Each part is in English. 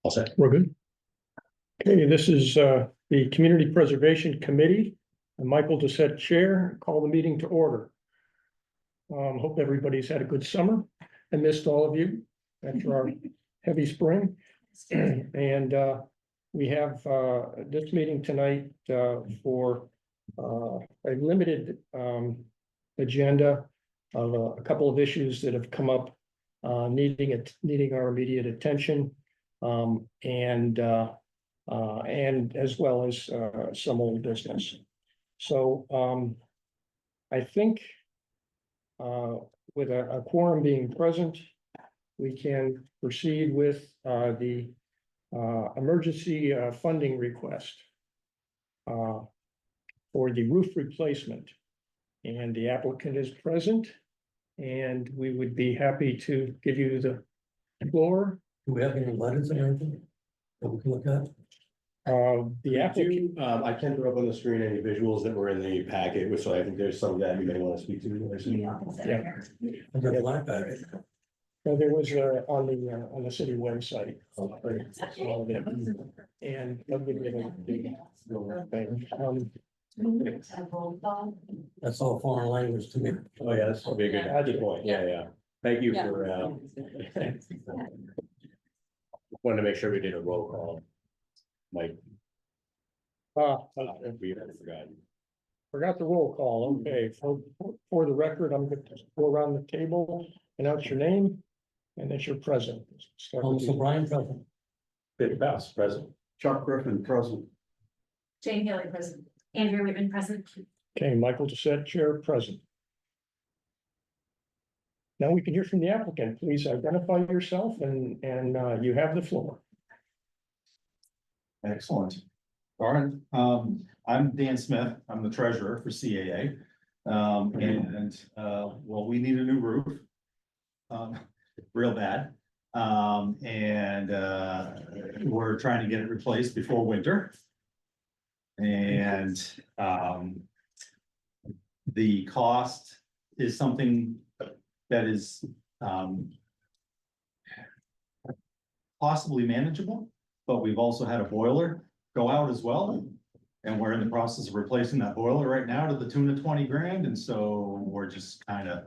All set. We're good. Okay, this is the Community Preservation Committee. I'm Michael Doucette, Chair. Call the meeting to order. Hope everybody's had a good summer. I missed all of you after our heavy spring. And we have this meeting tonight for a limited agenda of a couple of issues that have come up needing our immediate attention. And as well as some old business. So I think with a quorum being present, we can proceed with the emergency funding request for the roof replacement. And the applicant is present, and we would be happy to give you the floor. Do we have any letters or anything that we can look at? The applicant, I can throw up on the screen any visuals that were in the packet, which I think there's some that you may want to speak to. yeah, I got a black bag. there was on the city website. And I'll give you the thing. That's all foreign language to me. Oh, yeah, that's probably a good point. Yeah. Thank you for, wanted to make sure we did a roll call. Mike, we Forgot the roll call. Okay, for the record, I'm going to go around the table, announce your name, and that you're present. Start with So you. Brian present. Peter Bass, present. Chuck Griffin, present. Jane Haley, present. Andrew Whitman, present. Okay, Michael Doucette, Chair, present. Now we can hear from the applicant. Please identify yourself and you have the floor. Excellent. All right, I'm Dan Smith. I'm the treasurer for CAA. Well, we need a new roof. Real bad. We're trying to get it replaced before winter. And the cost is something that is possibly manageable, but we've also had a boiler go out as well. And we're in the process of replacing that boiler right now to the tune of 20 grand. And so we're just kind of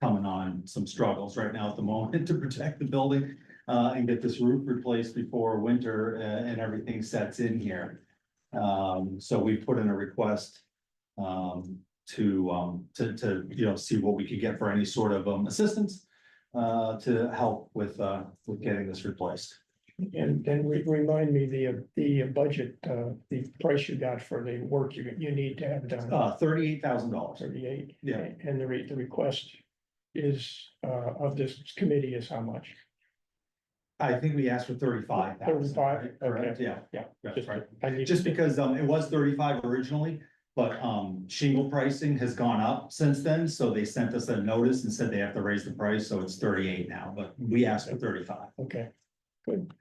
coming on some struggles right now at the moment to protect the building and get this roof replaced before winter and everything sets in here. So we put in a request to see what we could get for any sort of assistance to help with getting this replaced. And then remind me the budget, the price you got for the work you need to have done. $38,000. 38. Yeah. And the request is of this committee is how much? I think we asked for 35,000. 35, Correct, okay. yeah. Yeah. That's Just- right. I need Just to- because it was 35 originally, but shingle pricing has gone up since then, so they sent us a notice and said they have to raise the price, so it's 38 now, but we asked for 35. Okay, good.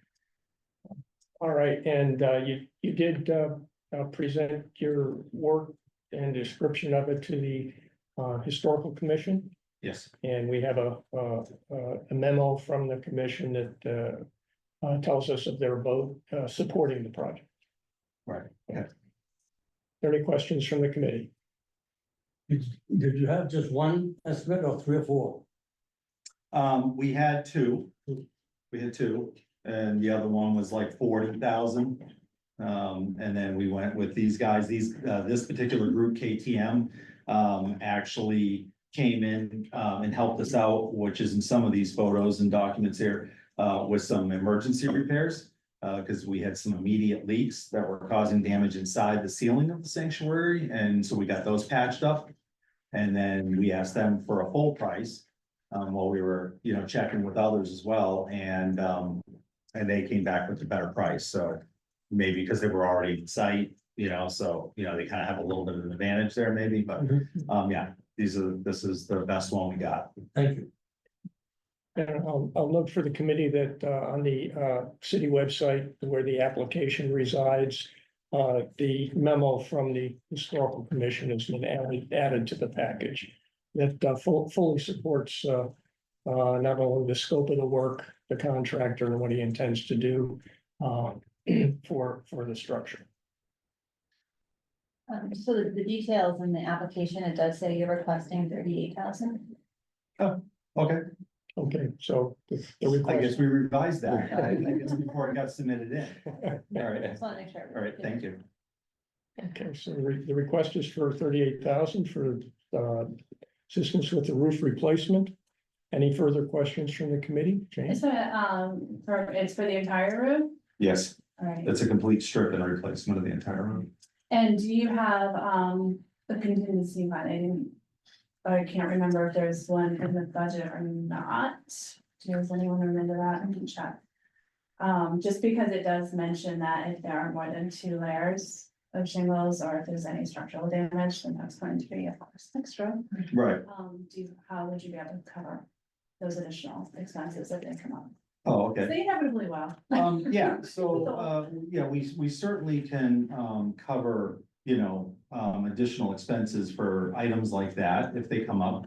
All right, and you did present your work and description of it to the historical commission, Yes. and we have a memo from the commission that tells us of their vote supporting the project. Right. Are there any questions from the committee? Did you have just one estimate or three or four? We had two. And the other one was like 40,000. And then we went with these guys, this particular group, KTM, actually came in and helped us out, which is in some of these photos and documents here, with some emergency repairs. Because we had some immediate leaks that were causing damage inside the ceiling of the sanctuary, and so we got those patched up. And then we asked them for a full price, while we were, checking with others as well, and they came back with a better price, so maybe because they were already in site, so, they kind of have a little bit of an advantage there maybe, but, yeah, this is the best one we got. Thank you. And I'll note for the committee that on the city website where the application resides, the memo from the historical commission has been added to the package. That fully supports not only the scope of the work, the contractor and what he intends to do for the structure. So the details in the application, it does say you're requesting 38,000. Okay, Okay, so the I request. guess we revised that, I guess before it got submitted in. All right, Just want to make sure. all right, thank you. Okay, so the request is for 38,000 for assistance with the roof replacement. Any further questions from the committee? Jane? It's for the entire room, Yes, all right. it's a complete strip and replacement of the entire room. And do you have, a contingency fund? I can't remember if there's one in the budget or not. Does anyone remember that? I can check. Just because it does mention that if there are more than 2 layers of shingles, or if there's any structural damage, then that's going to be a cost extra. Right. How would you be able to cover those additional expenses if they come up? Oh, okay. They inevitably will. Yeah, so, yeah, we certainly can, cover, additional expenses for items like that if they come up.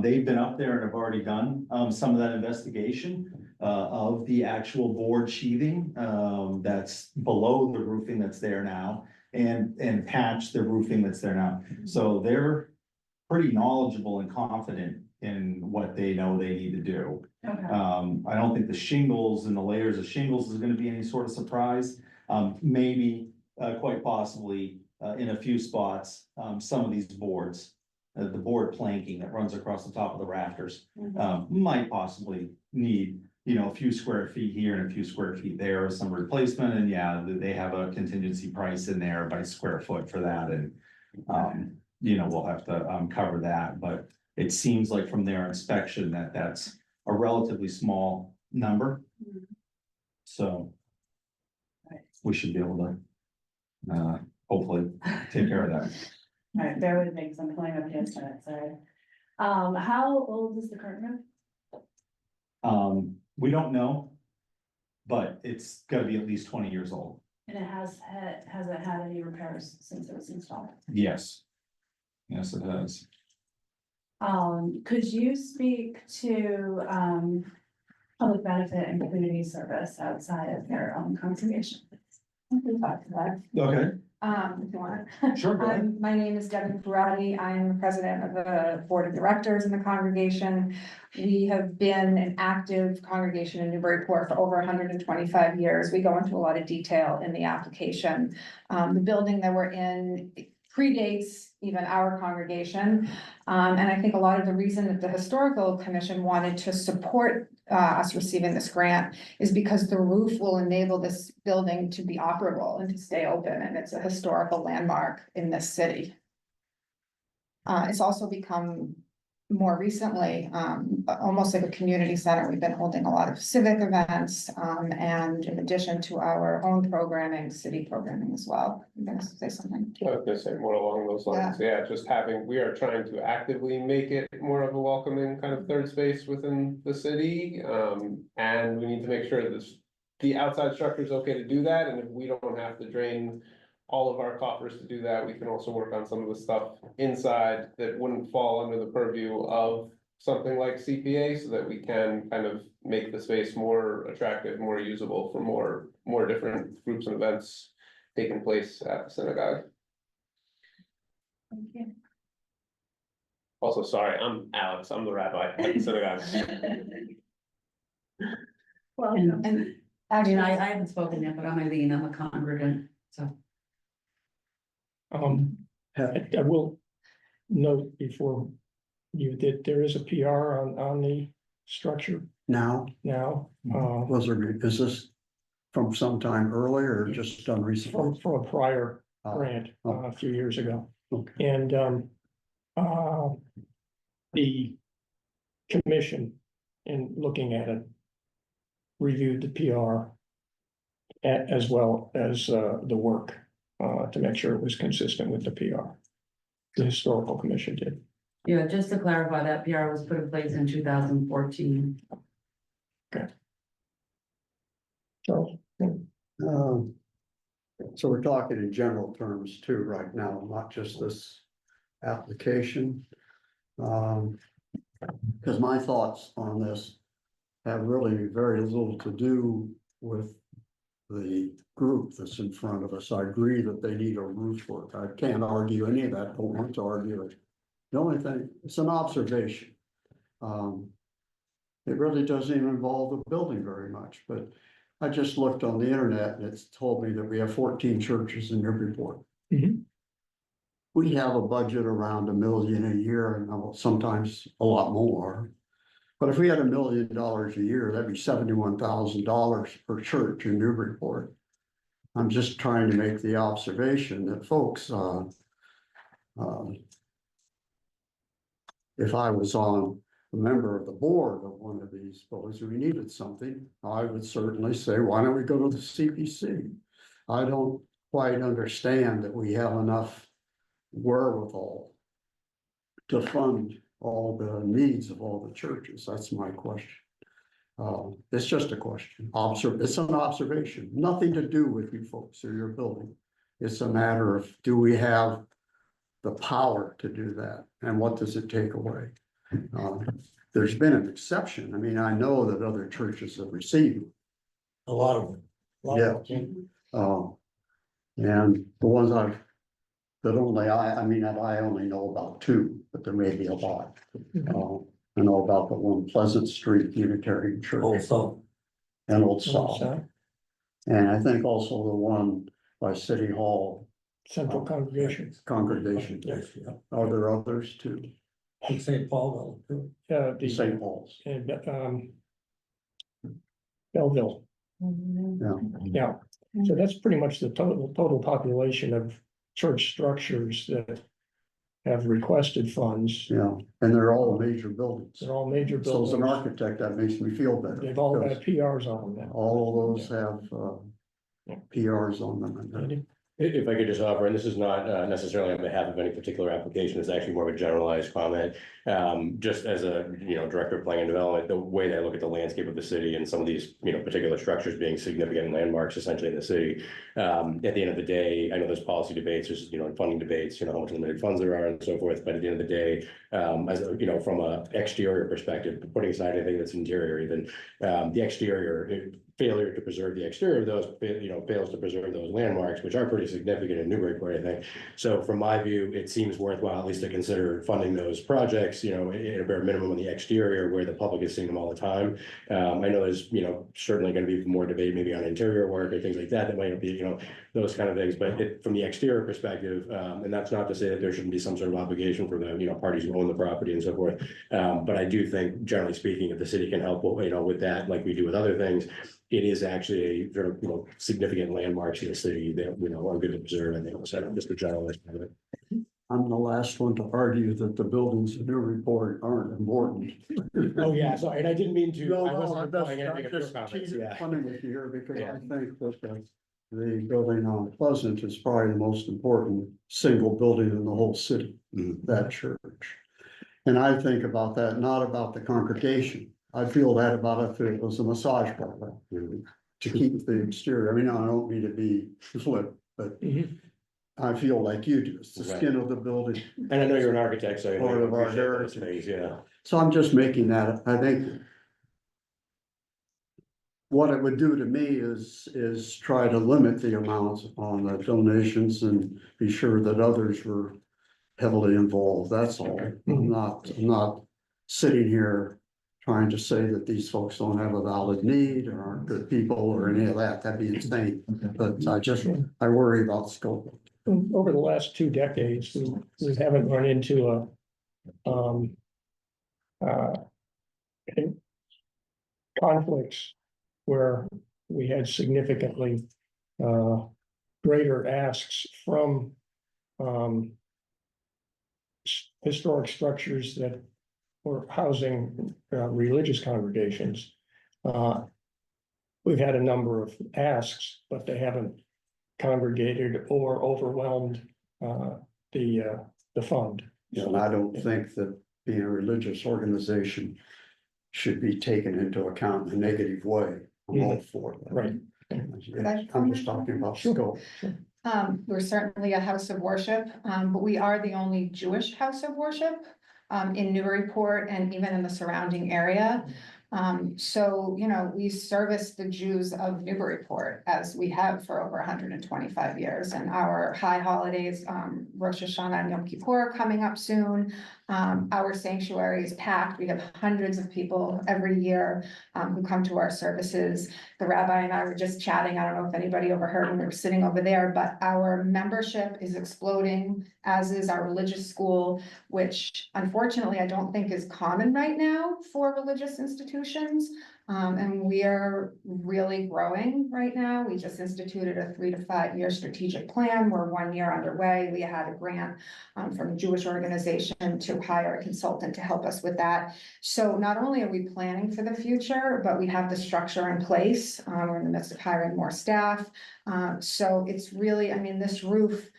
They've been up there and have already done, some of that investigation, of the actual board sheathing, that's below the roofing that's there now and patch the roofing that's there now. So they're pretty knowledgeable and confident in what they know they need to do. Okay. I don't think the shingles and the layers of shingles is gonna be any sort of surprise. Maybe, quite possibly, in a few spots, some of these boards, the board planking that runs across the top of the rafters, might possibly need, a few square feet here and a few square feet there, some replacement, and yeah, they have a contingency price in there by square foot for that, and we'll have to, cover that, but it seems like from their inspection that that's a relatively small number. So we should be able to, hopefully take care of that. All right, bear with me, because I'm pulling up the estimate, sorry. How old is the current roof? We don't know, but it's gotta be at least 20 years old. And has it had any repairs since it was installed? Yes. Yes, it has. Could you speak to, public benefit and community service outside of their own congregation? We can talk to that, Okay, if you want. sure, go ahead. My name is Devin Ferrati. I'm the president of the board of directors in the congregation. We have been an active congregation in Newburyport for over 125 years. We go into a lot of detail in the application. The building that we're in predates even our congregation. And I think a lot of the reason that the historical commission wanted to support us receiving this grant is because the roof will enable this building to be operable and to stay open, and it's a historical landmark in this city. It's also become more recently, almost like a community center. We've been holding a lot of civic events, and in addition to our own programming, city programming as well. I'm gonna say something. I was gonna say more along those lines, yeah, just we are trying to actively make it more of a welcoming kind of third space within the city. And we need to make sure that the outside structure is okay to do that, and if we don't have to drain all of our coffers to do that, we can also work on some of the stuff inside that wouldn't fall under the purview of something like CPA, so that we can kind of make the space more attractive, more usable for more different groups and events taking place at the synagogue. Thank you. Also, sorry, I'm Alex, I'm the rabbi at the synagogue. Well, And I actually, mean, I haven't spoken yet, but I'm Eileen, I'm a congregant, so. I will note before you that there is a PR on the structure Now, now, is this from sometime earlier or just done recently? from a prior Uh, grant a few years ago. Okay. And the commission, in looking at it, reviewed the PR as well as the work to make sure it was consistent with the PR. The historical commission did. Yeah, just to clarify, that PR was put in place in 2014. Charles? So we're talking in general terms too right now, not just this application. Because my thoughts on this have really very little to do with the group that's in front of us. I agree that they need a roof work. I can't argue any of that, don't want to argue it. The only thing, it's an observation. It really doesn't even involve the building very much, but I just looked on the internet and it's told me that we have 14 churches in Newburyport. Mhm. We have a budget around $1 million a year and sometimes a lot more. But if we had $1 million a year, that'd be $71,000 per church in Newburyport. I'm just trying to make the observation that folks, if I was a member of the board of one of these buildings, we needed something, I would certainly say, why don't we go to the CPC? I don't quite understand that we have enough wherewithal to fund all the needs of all the churches. That's my question. It's just a question. It's an observation, nothing to do with you folks or your building. It's a matter of, do we have the power to do that? And what does it take away? There's been an exception. I mean, I know that other churches have received. A lot of them. And the ones that I only know about two, but there may be a lot. I know about the one Pleasant Street Unitarian Church Also, and Old South. South, And I think also the one by City Hall Central Congregation. Congregation. Yes. Are there others too? in St. Paul, though, too. The, St. Paul's. and, Belleville, Yeah. yeah. So that's pretty much the total population of church structures that have requested funds. Yeah, and they're all major buildings. They're all major So as an buildings. architect, that makes me feel better. They've all got because PRs on them now. all of those have Yeah. PRs on them. Andy? If I could just offer, and this is not necessarily on behalf of any particular application, it's actually more of a generalized comment. Just as a, director of planning and development, the way that I look at the landscape of the city and some of these, particular structures being significant landmarks essentially in the city. At the end of the day, I know there's policy debates, there's, funding debates, how much limited funds there are and so forth. But at the end of the day, from a exterior perspective, putting aside anything that's interior, even the exterior failure to preserve the exterior of those, fails to preserve those landmarks, which are pretty significant in Newburyport, I think. So from my view, it seems worthwhile at least to consider funding those projects, at a bare minimum on the exterior where the public is seeing them all the time. I know there's, certainly going to be more debate maybe on interior work or things like that, that might not be, those kind of things. But from the exterior perspective, and that's not to say that there shouldn't be some sort of obligation for the, parties who own the property and so forth. But I do think, generally speaking, if the city can help, with that, like we do with other things, it is actually a sort of, significant landmarks in the city that, are good to preserve. And they also just a generalized of it. I'm the last one to argue that the buildings in your report aren't important. Oh, yeah, sorry, and I didn't mean to. No, I wasn't no, implying that's, anything I'm of your just comments, yeah. funny with you here because Yeah. I think that the building on Pleasant is probably the most important single building in the whole city, that church. And I think about that, not about the congregation. I feel that about if it was a massage parlor, to keep the exterior. I mean, I don't mean to be flip, but Mhm. I feel like you do. It's the Right. skin of the building. And I know you're an architect, so I know Part you of our appreciate those heritage. things, yeah. So I'm just making that, I think. What it would do to me is try to limit the amounts on the donations and be sure that others were heavily involved, that's all. I'm not sitting here trying to say that these folks don't have a valid need or aren't good people or any of that, that'd be insane. But I worry about scope. Over the last 2 decades, we haven't run into conflicts where we had significantly greater asks from historic structures that were housing religious congregations. We've had a number of asks, but they haven't congregated or overwhelmed the fund. And I don't think that being a religious organization should be taken into account in a negative way. I'm all for that. Right. Yeah, I'm just talking about scope. We're certainly a house of worship, but we are the only Jewish house of worship in Newburyport and even in the surrounding area. So, you know, we service the Jews of Newburyport as we have for over 125 years, and our high holidays, Rosh Hashanah and Yom Kippur are coming up soon. Our sanctuary is packed. We have hundreds of people every year who come to our services. The rabbi and I were just chatting. I don't know if anybody overheard when we were sitting over there, but our membership is exploding, as is our religious school, which unfortunately I don't think is common right now for religious institutions. And we are really growing right now. We just instituted a 3 to 5 year strategic plan. We're 1 year underway. We had a grant from a Jewish organization to hire a consultant to help us with that. So not only are we planning for the future, but we have the structure in place. We're in the midst of hiring more staff. So it's really, I mean, this roof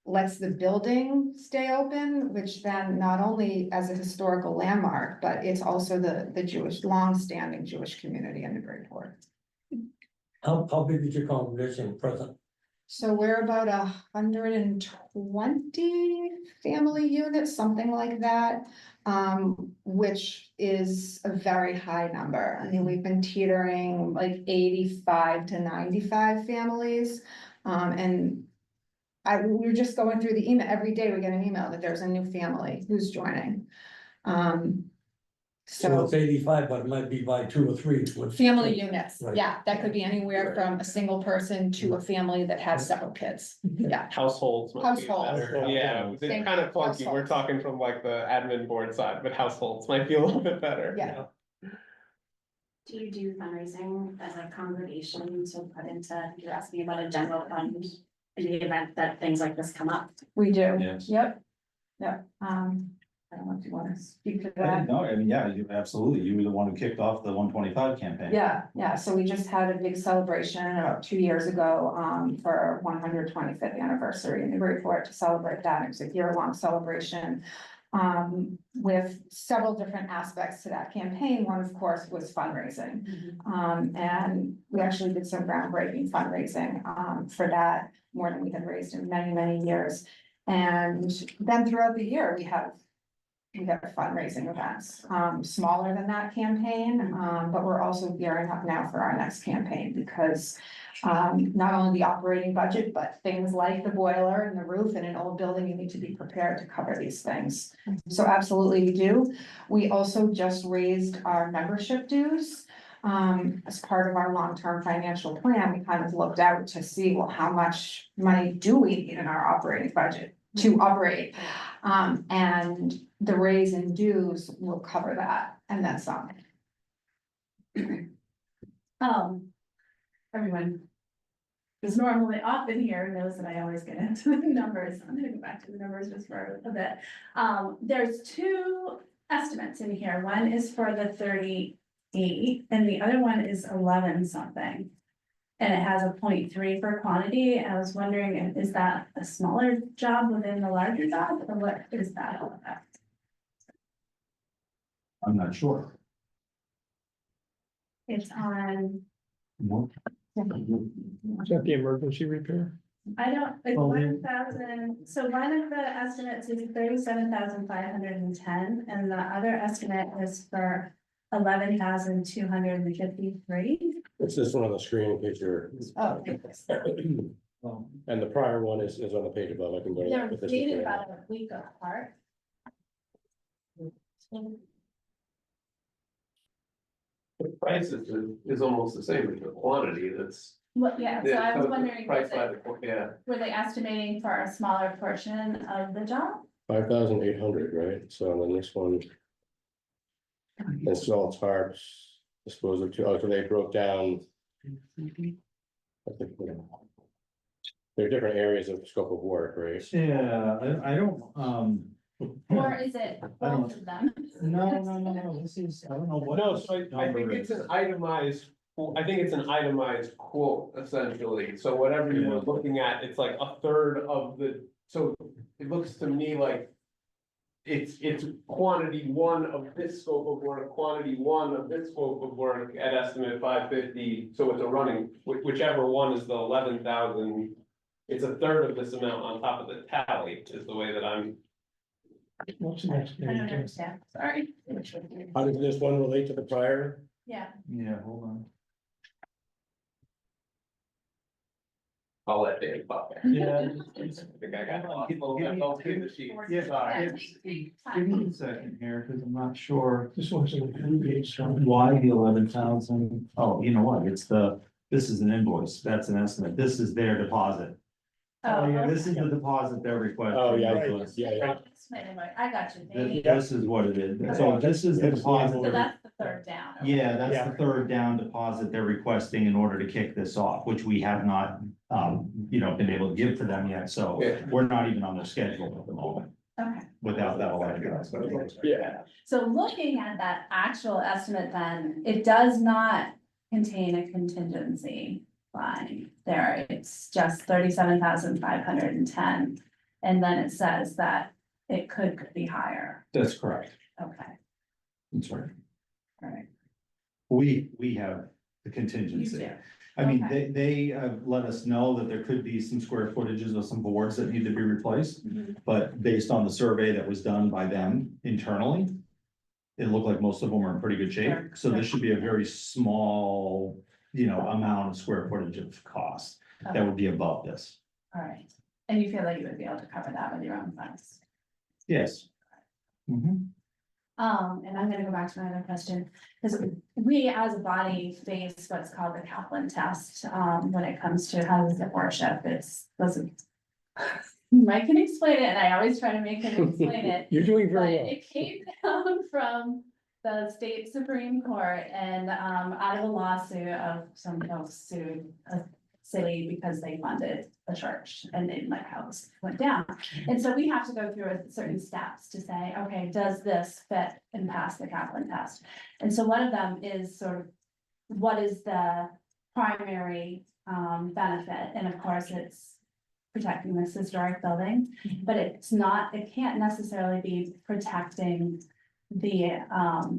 lets the building stay open, which then not only as a historical landmark, but it's also the Jewish, long-standing Jewish community in Newburyport. How big is your congregation present? So we're about 120 family units, something like that, which is a very high number. I mean, we've been teetering like 85 to 95 families, and we were just going through the email, every day we get an email that there's a new family who's joining. So it's 85, but it might be by 2 or 3. Family units, Right. yeah, that could be anywhere from a single person to a family that has several kids, yeah. Households might be Households. better. Yeah, it's Think kind of clunky. We're households. talking from like the admin board side, but households might be a little bit better. Yeah. Do you do fundraising as a congregation to put into, you're asking about a general fund in the event that things like this come up? We do, Yes. yep, yep, I don't know if you wanna speak to that. No, I mean, yeah, you absolutely. You were the one who kicked off the 125 campaign. Yeah, so we just had a big celebration about 2 years ago, for our 125th anniversary in Newburyport to celebrate that. It was a year-long celebration. With several different aspects to that campaign. One, of course, was fundraising. And we actually did some groundbreaking fundraising, for that, more than we had raised in many, many years. And then throughout the year, we have fundraising events, smaller than that campaign, but we're also gearing up now for our next campaign because not only the operating budget, but things like the boiler and the roof in an old building, you need to be prepared to cover these things. So absolutely we do. We also just raised our membership dues. As part of our long-term financial plan, we kind of looked out to see, well, how much money do we need in our operating budget to operate? And the raise in dues will cover that, and then some. Everyone who's normally often here knows that I always get into the numbers. I'm gonna go back to the numbers just for a bit. There's 2 estimates in here. One is for the 38 and the other one is 11 something. And it has a 0.3 for quantity. I was wondering, is that a smaller job within the larger job, or what is that all about? I'm not sure. It's on, Is that the emergency repair? I don't, it's Oh, 1,000, so one of the estimates is 37,510, and the other estimate is for 11,253. It's this one on the screen in case you're, Oh, and the prior one is on the page above. I can go to that. they're but this is dated for- about a week apart. The price is almost the same as the quantity that's. Well, yeah, so I was the wondering, Price by the, yeah. were they estimating for a smaller portion of the job? 5,800, right? So then this one. Install tarps, dispose of so they broke down. I think, there are different areas of scope of work, right? Yeah, I don't, Or is it both of them? no, this is, I don't know what. No, this so I think number it's is. an itemized, I think it's an itemized quote essentially, so whatever you were looking at, it's like a third of the, so it looks to me like. It's quantity 1 of this scope of work, quantity 1 of this scope of work at estimate 550, so it's a running, whichever one is the 11,000. It's a third of this amount on top of the tally, is the way that I'm. What's the next? I don't understand, sorry. How does this one relate to the prior? Yeah, Yeah, hold on. I'll let Dave talk. Yeah. I think I got lost. Give me- I'll give the sheet. Yeah, Sorry. Give me a second here, because I'm not sure This one's in the. why the 11,000. Oh, you know what? This is an invoice. That's an estimate. This is their deposit. oh, Yeah, okay. this is the deposit they're requesting. Oh, yeah, Right. yeah. I got you, thank you. This is what it is. So this is the deposit. So they're- that's the third down. okay. Yeah, that's the third down deposit they're requesting in order to kick this off, which we have not, been able to give to them yet. So Yeah. we're not even on their schedule at the moment Okay, without that. 11,000. Yeah. so looking at that actual estimate then, it does not contain a contingency line there. It's just 37,510. And then it says that it could be higher. That's correct. Okay, That's right. all right. We have the You contingency. do. I mean, Okay. they let us know that there could be some square footages of some boards that need to be replaced. But based on the survey that was done by them internally, it looked like most of them are in pretty good shape. Sure. So this should be a very small, amount of square footage of cost that would be above this. All right, and you feel like you would be able to cover that with your own funds? Yes. Mhm. And I'm gonna go back to my other question, because we as a body face what's called the Kaplan test, when it comes to how does it worship, doesn't. Mike can explain it, and I always try to make him explain it, You're doing but very well. it came down from the state Supreme Court and, out of a lawsuit of some folks sued a city because they funded the church and they didn't like how this went down. And so we have to go through certain steps to say, okay, does this fit and pass the Kaplan test? And so one of them is sort of, what is the primary benefit? And of course, it's protecting this historic building, but it can't necessarily be protecting the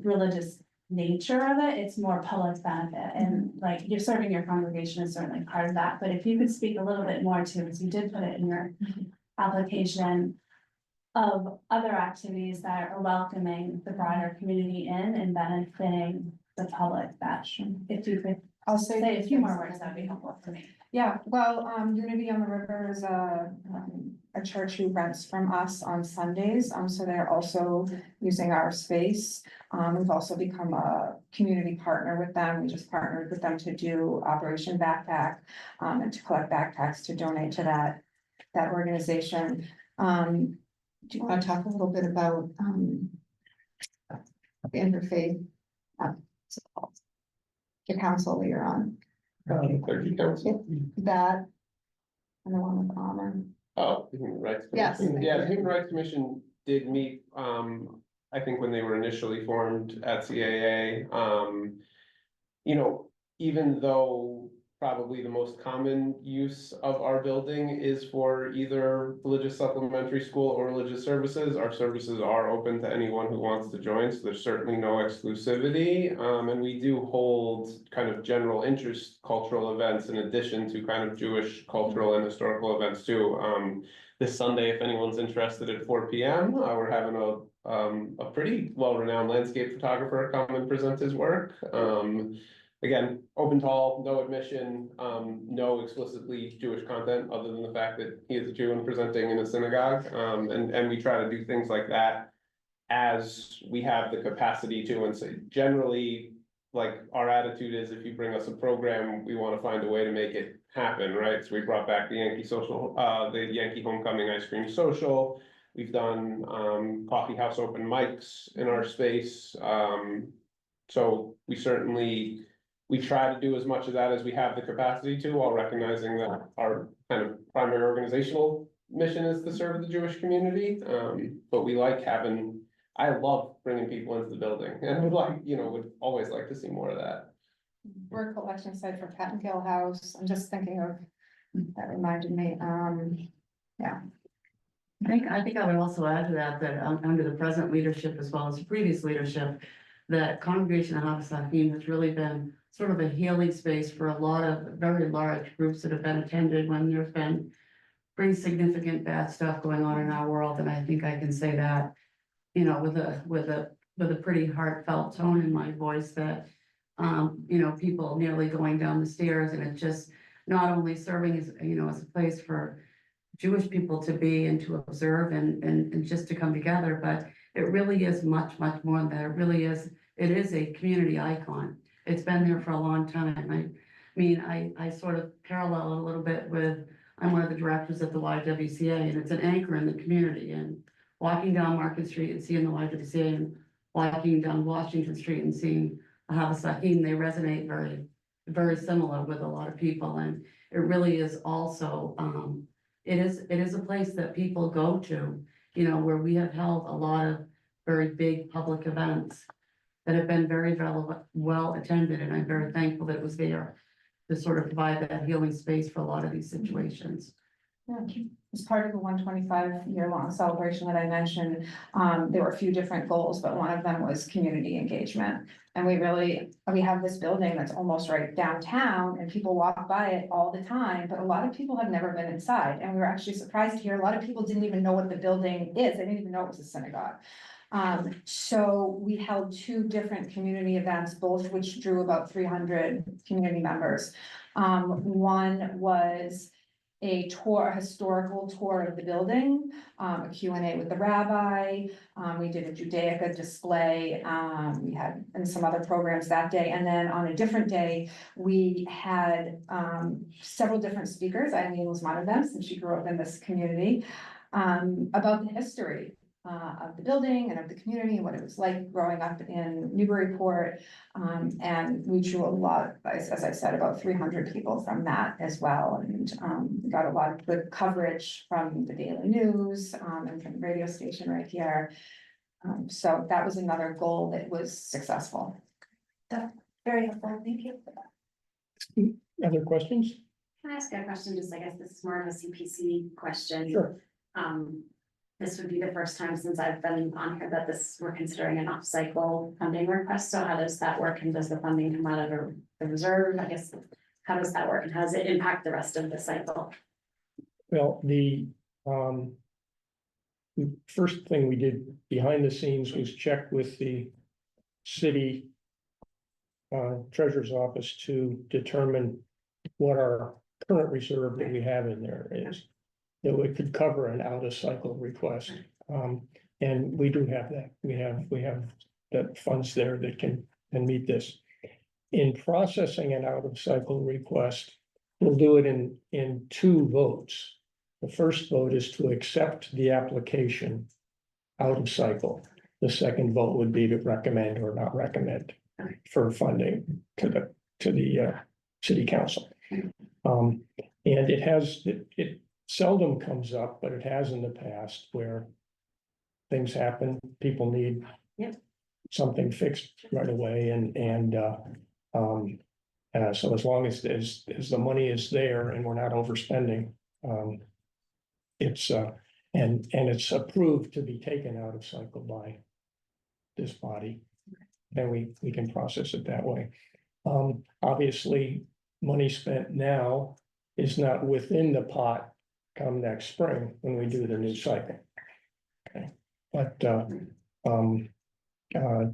religious nature of it. It's more public benefit, and like you're serving your congregation is certainly part of that. But if you could speak a little bit more to, because you did put it in your application, of other activities that are welcoming the broader community in and benefiting the public, that if you could I'll say a few more words, that'd be helpful for me. Yeah, well, Unity on the River is a church who rents from us on Sundays, so they're also using our space. We've also become a community partner with them. We just partnered with them to do Operation Backpack, and to collect backpacks to donate to that organization. Do you want to talk a little bit about, the interfaith, what's it called? The council that you're on? Clergy council. That. And the one with Auburn. Oh, the Human Rights Yes. Commission. Yeah, the Human Rights Commission did meet, I think when they were initially formed at CAA. Even though probably the most common use of our building is for either religious supplementary school or religious services, our services are open to anyone who wants to join, so there's certainly no exclusivity. And we do hold kind of general interest cultural events in addition to kind of Jewish cultural and historical events too. This Sunday, if anyone's interested at 4 p.m., we're having a pretty well-renowned landscape photographer come and present his work. Again, open to all, no admission, no explicitly Jewish content, other than the fact that he is a Jew and presenting in a synagogue. And we try to do things like that as we have the capacity to, and so generally, like, our attitude is if you bring us a program, we want to find a way to make it happen, right? So we brought back the Yankee Homecoming Ice Cream Social. We've done coffee house open mics in our space. So we try to do as much of that as we have the capacity to, while recognizing that our kind of primary organizational mission is to serve the Jewish community. But we like I love bringing people into the building, and would always like to see more of that. We're a collection site for Pettingill House. I'm just thinking of, that reminded me, yeah. I think I would also add to that, under the present leadership as well as the previous leadership, that Congregation of Havasachim has really been sort of a healing space for a lot of very large groups that have been attended when there's been pretty significant bad stuff going on in our world, and I think I can say that you know, with a pretty heartfelt tone in my voice that, you know, people nearly going down the stairs, and it just not only serving as, you know, as a place for Jewish people to be and to observe and just to come together, but it really is much, much more than that. It really is, it is a community icon. It's been there for a long time. I mean, I sort of parallel it a little bit with, I'm one of the directors at the YWCA, and it's an anchor in the community, and walking down Market Street and seeing the YWCA and walking down Washington Street and seeing Havasahim, they resonate very, very similar with a lot of people, and it really is also, it is a place that people go to, you know, where we have held a lot of very big public events that have been very well attended, and I'm very thankful that it was there to sort of provide that healing space for a lot of these situations. Yeah, as part of the 125-year-long celebration that I mentioned, there were a few different goals, but one of them was community engagement. And we have this building that's almost right downtown, and people walk by it all the time, but a lot of people have never been inside. And we were actually surprised to hear a lot of people didn't even know what the building is. They didn't even know it was a synagogue. So we held 2 different community events, both which drew about 300 community members. One was a historical tour of the building, a Q&A with the rabbi. We did a Judaica display. We had and some other programs that day. And then on a different day, we had several different speakers. Eileen was one of them, since she grew up in this community, about the history of the building and of the community and what it was like growing up in Newburyport. And we drew a lot, as I said, about 300 people from that as well. And we got a lot of good coverage from the Daily News and from the radio station right here. So that was another goal that was successful. Very helpful, thank you. Other questions? Can I ask a question? Just, I guess this is more of a CPC question. Sure. This would be the first time since I've been on here that we're considering an off-cycle funding request. So how does that work? And does the funding come out of the reserve? I guess, how does that work? And how does it impact the rest of the cycle? Well, the first thing we did behind the scenes was check with the city treasurer's office to determine what our current reserve that we have in there is. That we could cover an out of cycle request. And we do have that. We have the funds there that can meet this. In processing an out of cycle request, we'll do it in 2 votes. The first vote is to accept the application out of cycle. The second vote would be to recommend or not recommend for funding to the city council. And it seldom comes up, but it has in the past where things happen, people need something fixed right away, and so as long as the money is there and we're not overspending, it's and it's approved to be taken out of cycle by this body, then we can process it that way. Obviously, money spent now is not within the pot come next spring when we do the new cycle. Okay, but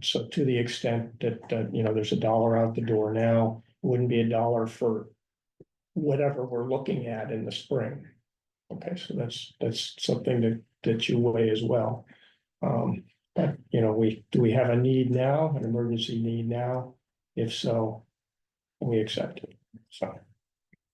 so to the extent that you know there's $1 out the door now, it wouldn't be $1 for whatever we're looking at in the spring. Okay, so that's something that you weigh as well. But you know, do we have a need now, an emergency need now? If so, we accept it. So.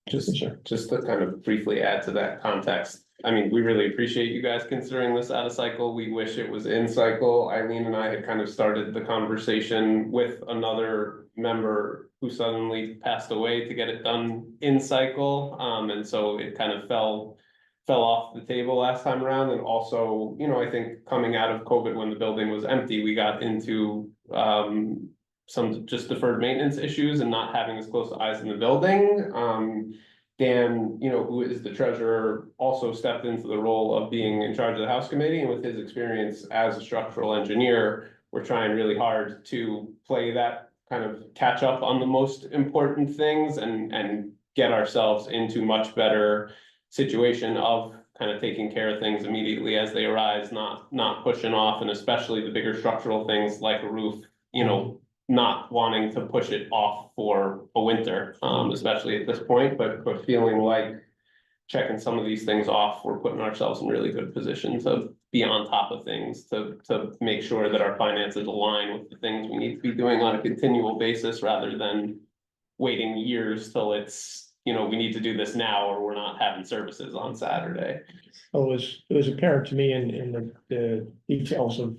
Just to kind of briefly add to that context, I mean, we really appreciate you guys considering this out of cycle. We wish it was in cycle. Eileen and I had kind of started the conversation with another member who suddenly passed away to get it done in cycle. And so it kind of fell off the table last time around. And also, you know, I think coming out of COVID when the building was empty, we got into some just deferred maintenance issues and not having as close eyes in the building. Dan, you know, who is the treasurer, also stepped into the role of being in charge of the house committee, and with his experience as a structural engineer, we're trying really hard to play that kind of catch up on the most important things and get ourselves into much better situation of kind of taking care of things immediately as they arise, not pushing off, and especially the bigger structural things like a roof, you know, not wanting to push it off for a winter, especially at this point, but feeling like checking some of these things off, we're putting ourselves in really good position to be on top of things, to make sure that our finances align with the things we need to be doing on a continual basis, rather than waiting years till it's, you know, we need to do this now or we're not having services on Saturday. So it was apparent to me in the details of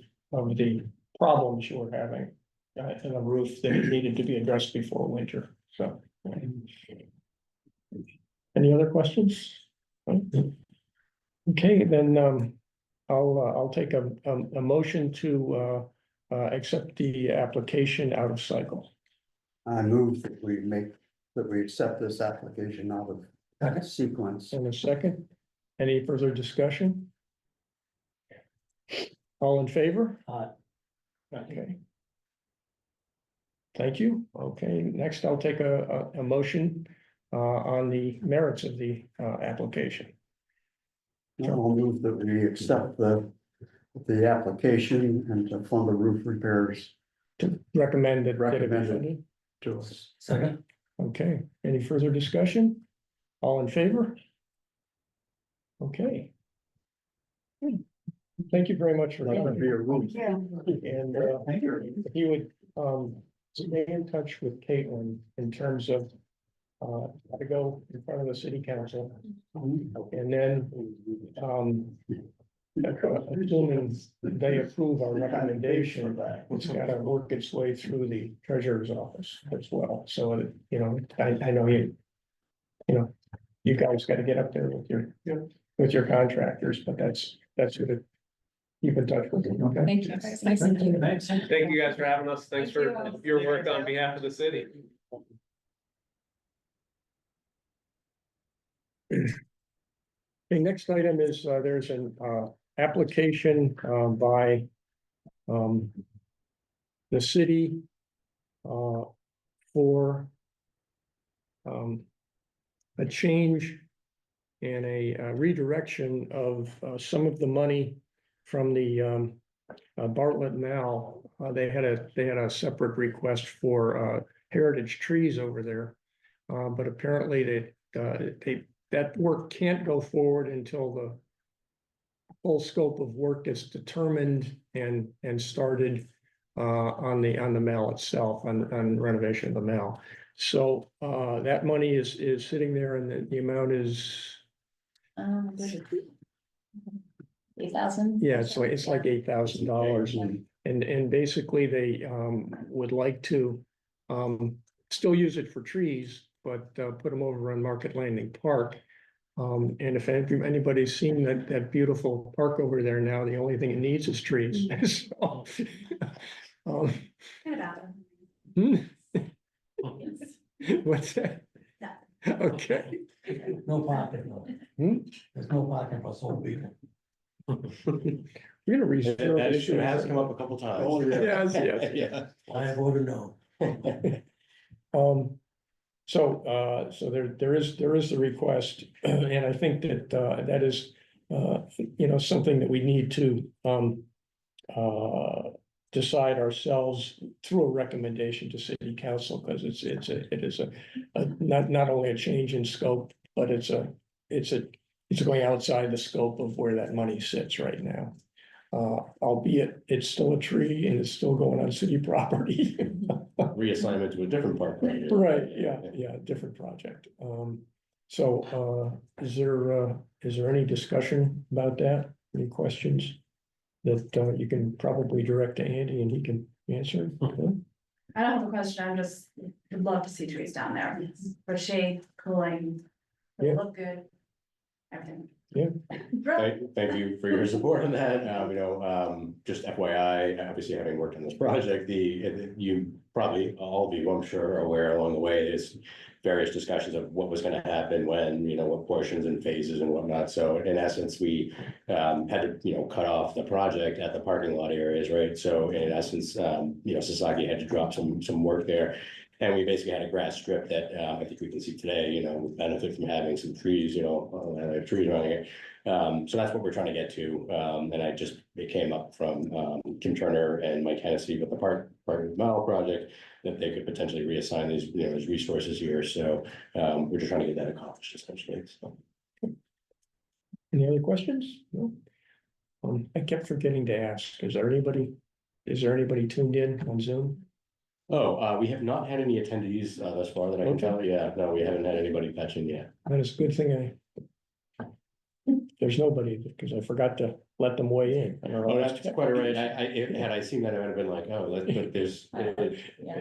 the problems you were having in the roof that it needed to be addressed before winter, so. Any other questions? Okay, then, I'll take a motion to, accept the application out of cycle. I move that we accept this application out of sequence. In a second, any further discussion? All in favor? Okay. Thank you. Okay, next I'll take a motion on the merits of the application. I'll move that we accept the application and to fund the roof repairs To recommend that. that it be Recommend it. funded. to us. Second, Okay, any further discussion? All in favor? Okay. Good. Thank you very much for That would that. be a roof. And if you would stay in touch with Caitlin in terms of how to go in front of the city council. And then assuming they approve our recommendation, it's gotta work its way through the treasurer's office as well. So that, you know, I know you guys gotta get up there with your contractors, but that's who to keep in touch with. Okay. Thank you. It's nice to meet you. Thank you guys for having us. Thanks for your work on behalf of the city. The next item is, there's an application by the city for a change and a redirection of some of the money from the Bartlett Mall. They had a separate request for heritage trees over there. But apparently that work can't go forward until the full scope of work is determined and started on the mall itself, on renovation of the mall. So that money is sitting there, and the amount is, 8,000? yeah, it's like $8,000. And basically they would like to still use it for trees, but put them over on Market Landing Park. And if anybody's seen that beautiful park over there now, the only thing it needs is trees. So, what's that? Okay. no parking, though. There's no parking for some people. We're gonna reserve. That issue has come up a couple times. Oh, yeah. Yes. Yeah. I voted no. So there is the request, and I think that that is, something that we need to decide ourselves through a recommendation to city council, because it is a not only a change in scope, but it's going outside the scope of where that money sits right now. Albeit it's still a tree and it's still going on city property. Reassignment to a different park. Right, yeah, different project. So is there any discussion about that? Any questions that you can probably direct to Andy and he can answer? I don't have a question, I'm just, would love to see trees down there for shade, cooling, Yeah. it'll look good. Everything. Yeah. Thank you for your support on that. Just FYI, obviously having worked on this project, you probably, all of you, I'm sure, are aware along the way, there's various discussions of what was gonna happen when, what portions and phases and whatnot. So in essence, we had to, cut off the project at the parking lot areas, right? So in essence, Sasaki had to drop some work there. And we basically had a grass strip that I think we can see today, would benefit from having some trees, trees around it. So that's what we're trying to get to. And it came up from, Kim Turner and Mike Hennessy with the Park Mile project, that they could potentially reassign these resources here. So, we're just trying to get that accomplished essentially, so. Any other questions? No? I kept forgetting to ask, is there anybody tuned in on Zoom? Oh, we have not had any attendees, thus far that I can Okay. tell. Yeah, no, we haven't had anybody patch in yet. That is a good thing there's nobody, because I forgot to let them weigh in. I don't know. Oh, that's quite all right. Had I seen that, I would have been like, oh, but there's,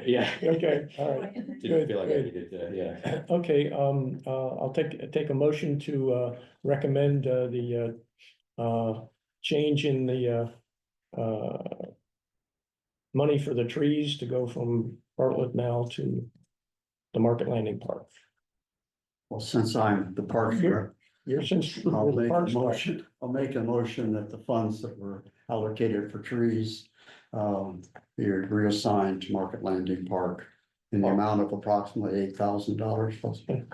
yeah. Okay, all right. Didn't feel like I Good. needed to, yeah. Okay, I'll take a motion to recommend the change in the money for the trees to go from Bartlett now to the Market Landing Park. Well, since I'm the park director, You're since. I'll make a motion that the funds that were allocated for trees be reassigned to Market Landing Park in the amount of approximately $8,000.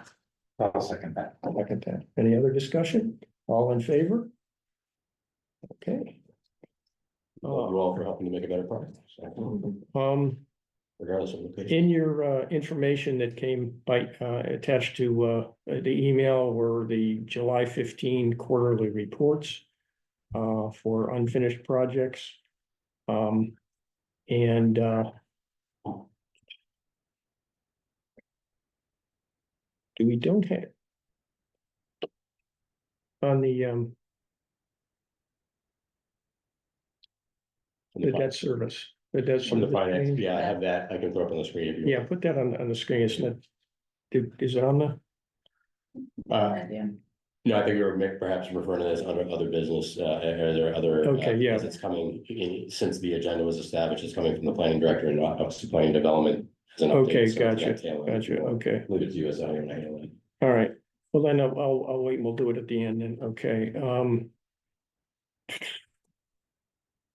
I'll second that. I'll look at that. Any other discussion? All in favor? Okay. You all for helping to make a better product. So, regardless of location. In your information that came by attached to the email were the July 15 quarterly reports for unfinished projects. And we don't have on the debt service, the debt From the service finance, change. yeah, I have that. I can throw up on the screen if you. Yeah, put that on the screen. It's not, is it on the? No, I think we were perhaps referring to this under other business, are there other? Okay, yeah. Because it's coming, since the agenda was established, it's coming from the planning director and Office of Planning Development. As an update, Okay, so gotcha, that tail end, gotcha, okay. Leave it to you as I handle it. All right, well then I'll wait and we'll do it at the end then, okay,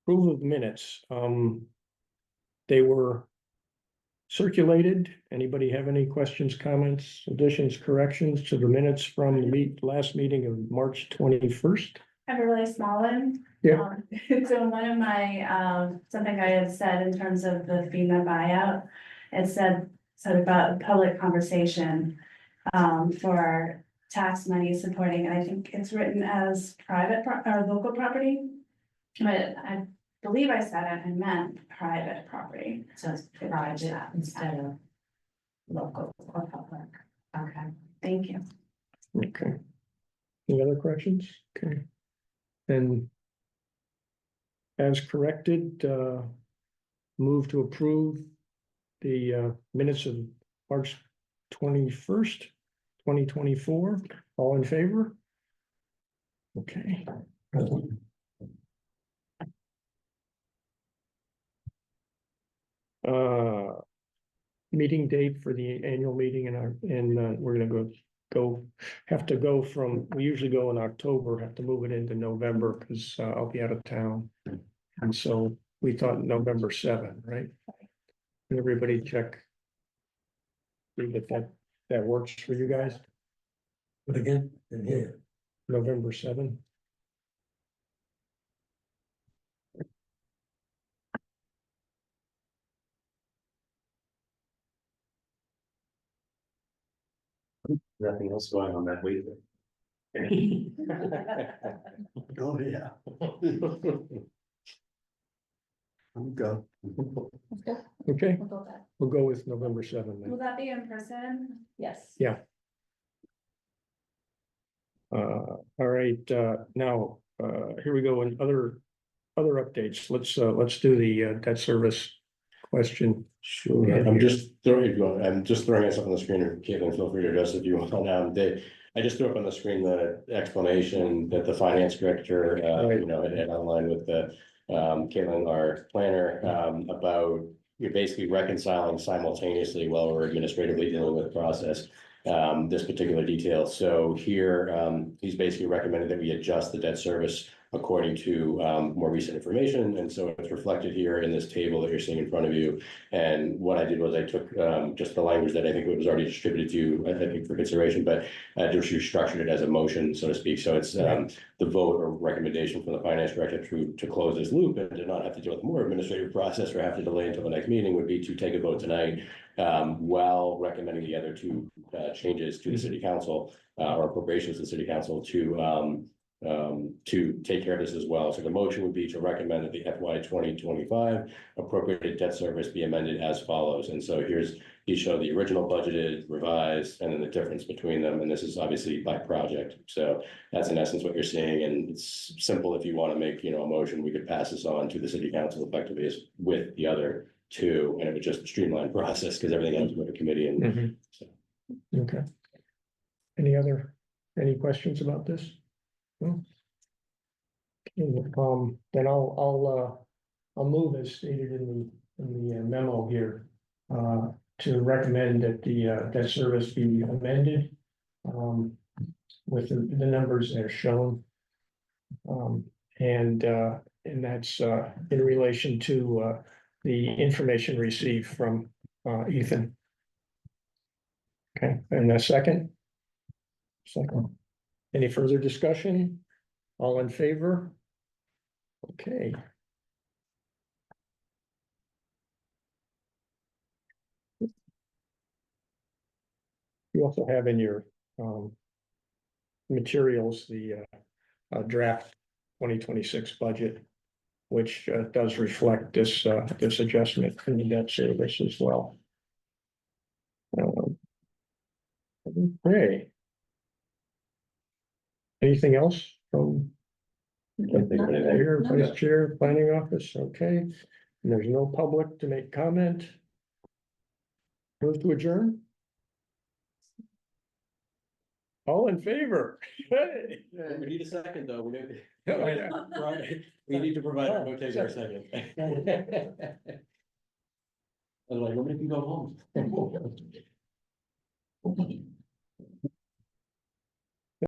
approval of minutes, they were circulated. Anybody have any questions, comments, additions, corrections to the minutes from the last meeting of March 21st? I have a really small one. Yeah. So one of my, something I had said in terms of the FEMA buyout, it said about public conversation for tax money supporting, and I think it's written as private or local property. But I believe I said it, I meant private property. So it's private instead of local or public. Okay. Thank you. Okay. Any other corrections? Okay. Then as corrected, move to approve the minutes of March 21st, 2024. All in favor? Okay. Meeting date for the annual meeting and we're gonna have to go from, we usually go in October, have to move it into November because I'll be out of town. And so we thought November 7, right? Can everybody check? See if that works for you guys? But again, in here, November 7. Nothing else going on that week. Oh, yeah. I'm go. Okay, We'll go back. we'll go with November 7 Will then. that be in person? Yes. Yeah. All right, now, here we go, and other updates. Let's do the debt service question. Sure, I'm just throwing this up on the screen, or Caitlin, feel free to address if you want. I just threw up on the screen the explanation that the finance director, had outlined with the Caitlin, our planner, about you're basically reconciling simultaneously while we're administratively dealing with the process. This particular detail. So here, he's basically recommended that we adjust the debt service according to more recent information. And so it's reflected here in this table that you're seeing in front of you. And what I did was I took just the language that I think was already distributed to you, I think for consideration, but just restructured it as a motion, so to speak. So it's the vote or recommendation from the finance director to close this loop and to not have to deal with more administrative process or have to delay until the next meeting would be to take a vote tonight while recommending the other two changes to the city council or appropriations to the city council to take care of this as well. So the motion would be to recommend that the FY 2025 appropriated debt service be amended as follows. And so you show the original budgeted, revised, and then the difference between them. And this is obviously by project. So that's in essence what you're seeing. And it's simple. If you want to make, a motion, we could pass this on to the city council effectively as with the other two, and it would just streamline process because everything else with the committee. And so. Okay. Any questions about this? No? Then I'll move as stated in the memo here, to recommend that the debt service be amended, with the numbers that are shown. And that's, in relation to, the information received from, Ethan. Okay, and a second? Second. Any further discussion? All in favor? Okay. You also have in your materials the draft 2026 budget, which does reflect this adjustment in the debt service as well. Okay. Anything else from Mayor, Vice Chair, Planning Office? Okay, and there's no public to make comment. Move to adjourn. All in favor? Hey. We need a second though. Yeah. We need to provide a rotation our second. I was like, nobody can go home.